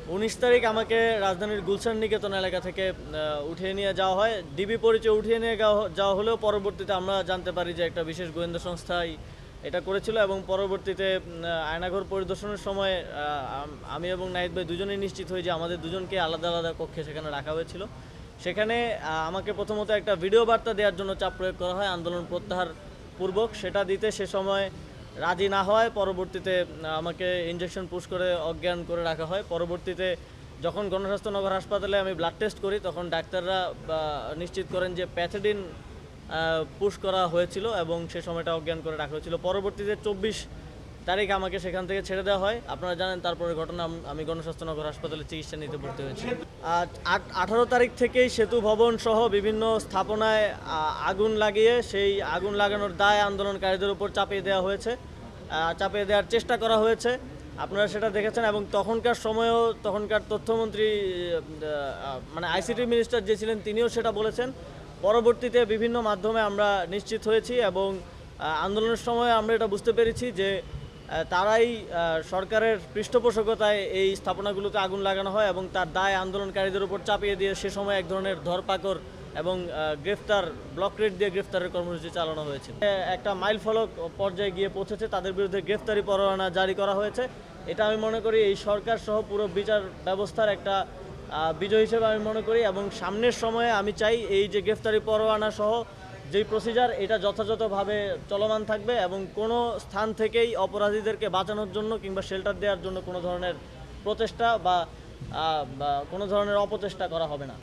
19 তারিখ আমাকে রাজধানীর গুলশান নিকেতন এলাকা থেকে উঠিয়ে নিয়ে যাওয়া হয়। ডিবি পরিচয়ে উঠিয়ে নিয়ে যাওয়া হলেও পরবর্তীতে আমরা জানতে পারি যে একটা বিশেষ গোয়েন্দা সংস্থাই এটা করেছিল এবং পরবর্তীতে আয়নাঘর পরিদর্শনের সময় আমি এবং নাহিদ ভাই দুজনেই নিশ্চিত হই যে আমাদের দুজনকে আলাদা আলাদা কক্ষে সেখানে রাখা হয়েছিল। সেখানে আমাকে প্রথমত একটা ভিডিও বার্তা দেওয়ার জন্য চাপ প্রয়োগ করা হয় আন্দোলন প্রত্যাহার পূর্বক। সেটা দিতে সে সময় রাজি না হওয়ায় পরবর্তীতে আমাকে ইনজেকশন পুশ করে অজ্ঞান করে রাখা হয়। পরবর্তীতে যখন গণস্বাস্থ্য নগর হাসপাতালে আমি ব্লাড টেস্ট করি তখন ডাক্তাররা নিশ্চিত করেন যে প্যাথিডিন পুশ করা হয়েছিল এবং সে সময়টা অজ্ঞান করে রাখা হয়েছিল। পরবর্তীতে 24 তারিখ আমাকে সেখান থেকে ছেড়ে দেওয়া হয়। আপনারা জানেন তারপরে ঘটনা আমি গণস্বাস্থ্য নগর হাসপাতালে চিকিৎসা নিতে ভর্তি হয়েছি। 18 তারিখ থেকেই সেতু ভবন সহ বিভিন্ন স্থাপনায় আগুন লাগিয়ে সেই আগুন লাগানোর দায় আন্দোলনকারীদের উপর চাপিয়ে দেওয়া হয়েছে, চাপিয়ে দেওয়ার চেষ্টা করা হয়েছে। আপনারা সেটা দেখেছেন এবং তখনকার সময়েও তখনকার তথ্যমন্ত্রী মানে আইসিটি মিনিস্টার যে ছিলেন তিনিও সেটা বলেছেন। পরবর্তীতে বিভিন্ন মাধ্যমে আমরা নিশ্চিত হয়েছি এবং আন্দোলনের সময় আমরা এটা বুঝতে পেরেছি যে তারাই সরকারের পৃষ্ঠপোষকতায় এই স্থাপনাগুলোতে আগুন লাগানো হয় এবং তার দায় আন্দোলনকারীদের উপর চাপিয়ে দিয়ে সে সময় এক ধরনের ধরপাকড় এবং গ্রেফতার ব্লক রেড দিয়ে গ্রেফতারের কর্মসূচি চালানো হয়েছে। একটা মাইল ফলক পর্যায়ে গিয়ে পৌঁছেছে, তাদের বিরুদ্ধে গ্রেফতারি পরোয়ানা জারি করা হয়েছে। এটা আমি মনে করি এই সরকার সহ পুরো বিচার ব্যবস্থার একটা বিজয় হিসেবে আমি মনে করি এবং সামনের সময়ে আমি চাই এই যে গ্রেফতারি পরোয়ানা সহ যেই প্রসিজার এটা যথাযথভাবে চলমান থাকবে এবং কোনো স্থান থেকেই অপরাধীদেরকে বাঁচানোর জন্য কিংবা শেল্টার দেওয়ার জন্য কোনো ধরনের প্রচেষ্টা বা কোনো ধরনের অপচেষ্টা করা হবে না।